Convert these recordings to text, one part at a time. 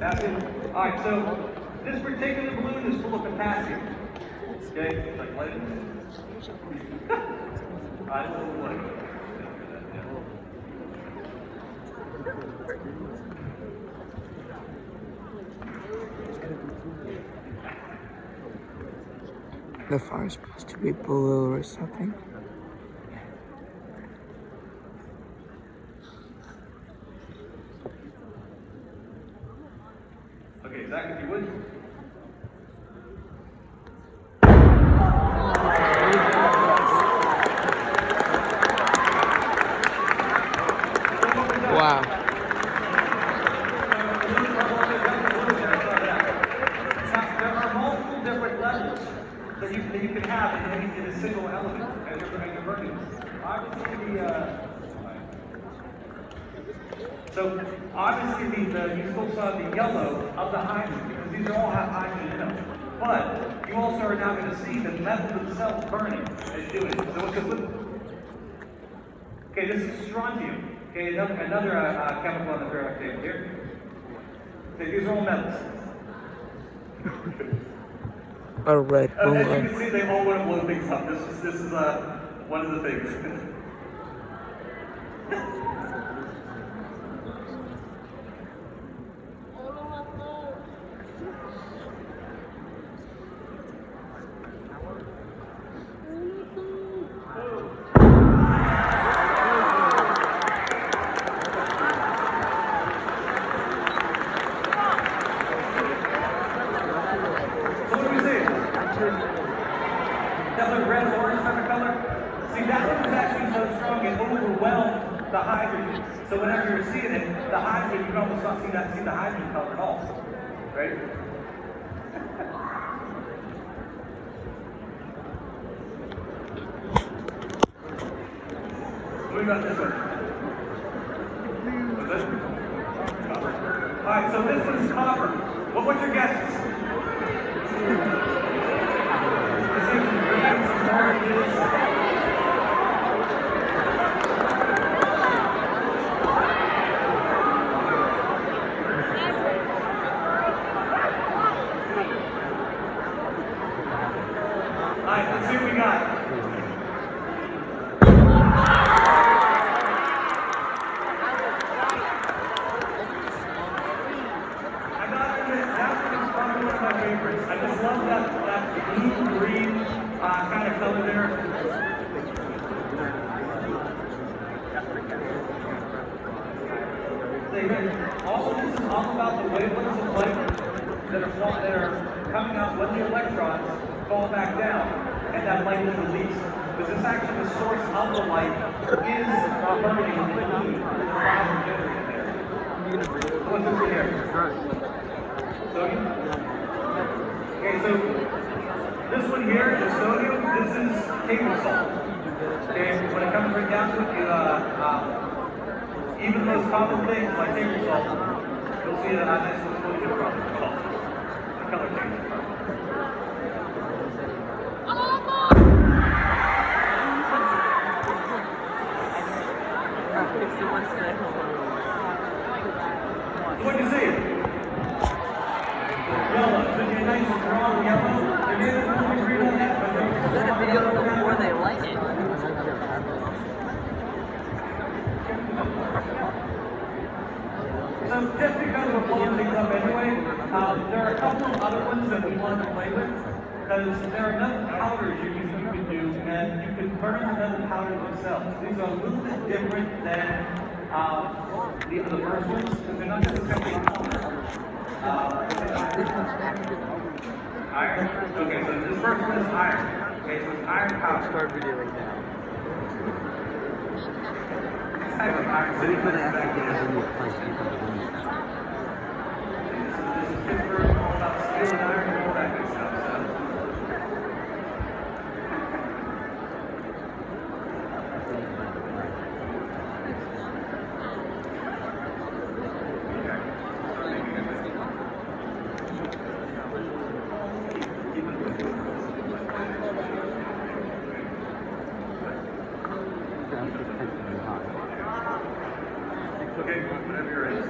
That's it. All right, so this particular balloon is full of potassium. Okay, it's like light. I don't know what. The fire's supposed to be blue or something. Okay, Zach, if you would. Wow. Now, there are multiple different levels that you can have in a single element as you're burning. Obviously, so obviously you still saw the yellow of the hydrogen because these all have hydrogen in them. But you also are now going to see the method itself burning is doing it. So what's this? Okay, this is strontium. Okay, another chemical on the periodic table here. Okay, these are all metals. A red As you balloon. can see, they all want to blow things up. This is one of the things. That red or orange type of color. See, that one is actually so strong it overwhelmed the hydrogen. So whenever you're seeing it, the hydrogen, you can almost not see the hydrogen color at all. Right? What do we got this one? What's this? Copper. Alright, so this one is copper. What's your guesses? Alright, let's see what we got. I gotta admit, that one is probably one of my favorites. I just love that blue-green kind of color there. All of this is all about the wavelengths of light that are coming out when the electrons fall back down, and that light is released. Because this actually, the source of the light is burning in the blue, the plasma generated there. What's this here? Sodium? Okay, so this one here is sodium. This is table salt. Okay, when it comes right down to it, even those common things like table salt, you'll see that I nice little exposure from the color changes. What do you see? Yellow. So you're nice and strong yellow. They're getting a little green on that, but There's a video before they light it. So just because we're blowing things up anyway, there are a couple of other ones that we want to play with, because there are enough powders you can do, and you can burn the powders themselves. These are a little bit different than the first ones, because they're not necessarily powder. Iron. Okay, so this first one is iron. Okay, so it's iron powder. Start video right now. It's type of iron. So you put that back in. This is good for all about steel and iron and all that good stuff. Okay, whenever you're ready.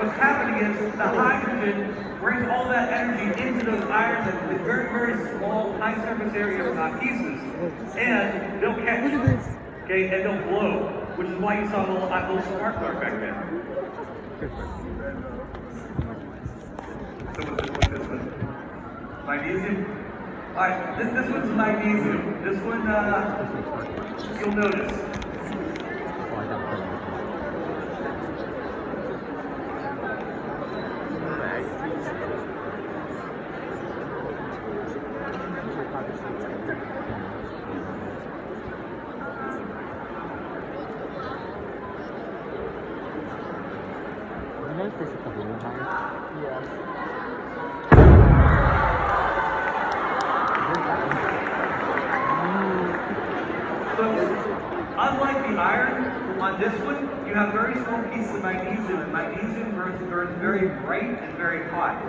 what's happening is the hydrogen brings all that energy into those irons in very, very small, high surface area pieces, and they'll catch, okay, and they'll glow, which is why you saw a little sparkler back there. So what's this one? Magnesium? Alright, this one's magnesium. This one, you'll notice. So, unlike the iron, on this one, you have very small pieces of magnesium, and magnesium burns very bright and very hot.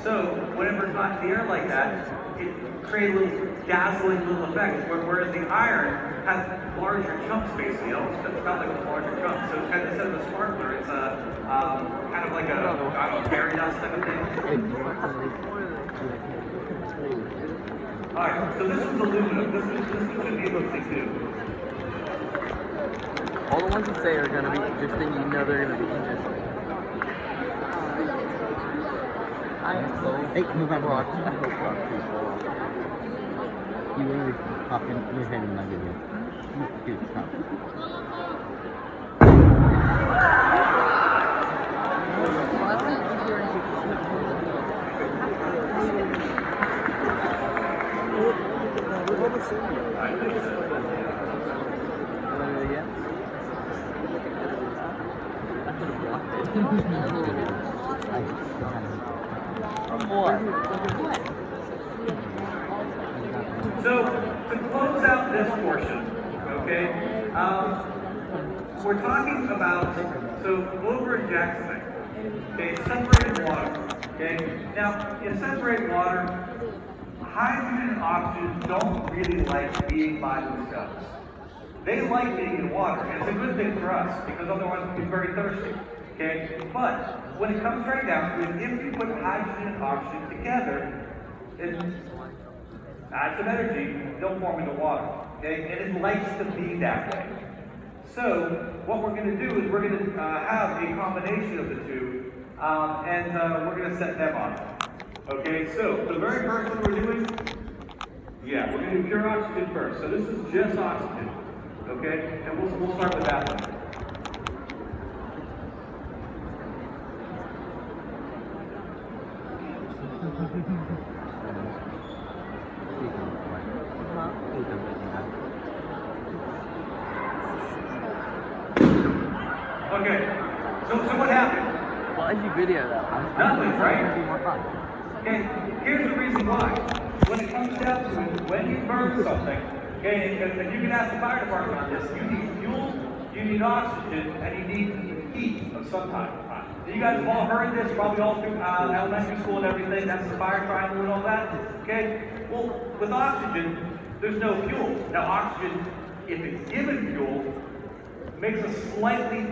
So, whenever it's not in the air like that, it creates a little dazzling little effect, whereas the iron has larger chunks, basically. It's about like a larger chunk. So, kind of, instead of a sparkler, it's kind of like a, I don't know, fairy dust type of thing. Alright, so this one's aluminum. This one should be interesting too. All the ones you say are going to be interesting, you know they're going to be interesting. Hey, move on, Brock. You really pop in your head in my video. Dude, stop. So, to close out this portion, okay, we're talking about, so Glover and Jackson, okay, separated water, okay. Now, in separated water, hydrogen and oxygen don't really like being by themselves. They like being in water, and it's a good thing for us, because otherwise we'd be very thirsty, okay. But, when it comes right down to it, if you put hydrogen and oxygen together, it adds some energy, they'll form into water, okay? And it likes to be that way. So, what we're going to do is we're going to have a combination of the two, and we're going to set them up. Okay, so the very first one we're doing, we're going to do pure oxygen first. So this is just oxygen, okay? And we'll start with that one. Okay, so what happened? Why did you video that? Nothing, right? It'd be more fun. Okay, here's the reason why. When it comes down to it, when you burn something, okay, and you can ask the fire department on this, you need fuel, you need oxygen, and you need heat of some kind. You guys have all heard this, probably all through elementary school and everything, that's the fire triangle and all that, okay? Well, with oxygen, there's no fuel. Now oxygen, if it's given fuel, makes a slightly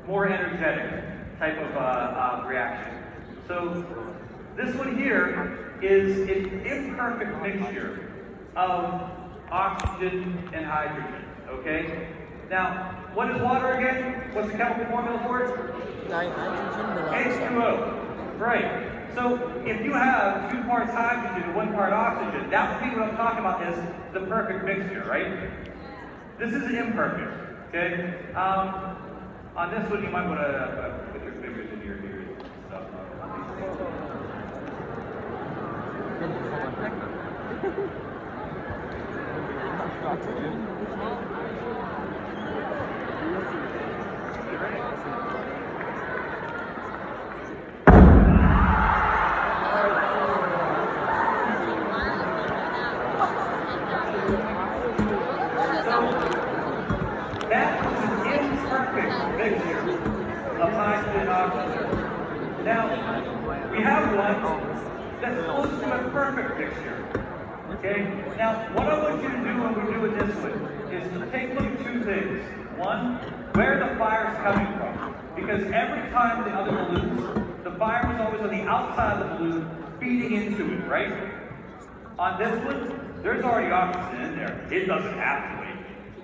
more energetic type of reaction. So this one here is an imperfect mixture of oxygen and hydrogen, okay? Now, what is water again? What's the chemical formula for it? H2O, right. So if you have 2 parts hydrogen and 1 part oxygen, that would be what I'm talking about is the perfect mixture, right? This is imperfect, okay? On this one, you might want to put your fingers in your ears and stuff. Mixture of hydrogen and oxygen. Now, we have one that's close to a perfect mixture. Okay? Now, what I want you to do when we do it this way is to take a look at 2 things. One, where the fire is coming from. Because every time the other balloons, the fire was always on the outside of the balloon, feeding into it, right? On this one, there's already oxygen in there. It doesn't have to wait,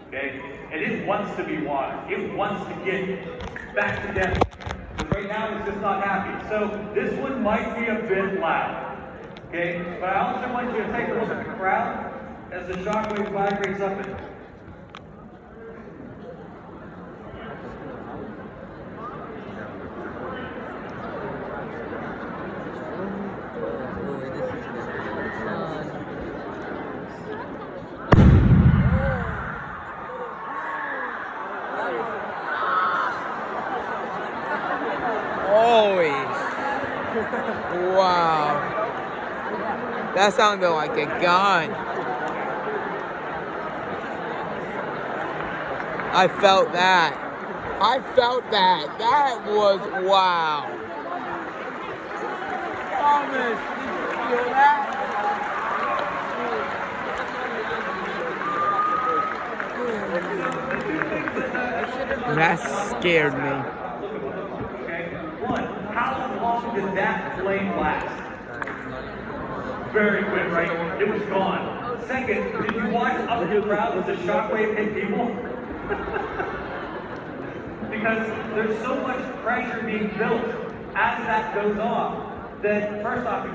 okay? And it wants to be water. It wants to get back together. But right now, it's just not happy. So this one might be a bit loud, okay? But I also want you to take a look at the crowd as the shockwave vibrates up it. Holy. Wow. That sounded like a gun. I felt that. I felt that. That was wow. Thomas, did you feel that? That scared me. Okay? One, how long did that flame last? Very quick, right? It was gone. Second, did you watch up the crowd as the shockwave hit people? Because there's so much pressure being built as that goes off that first off,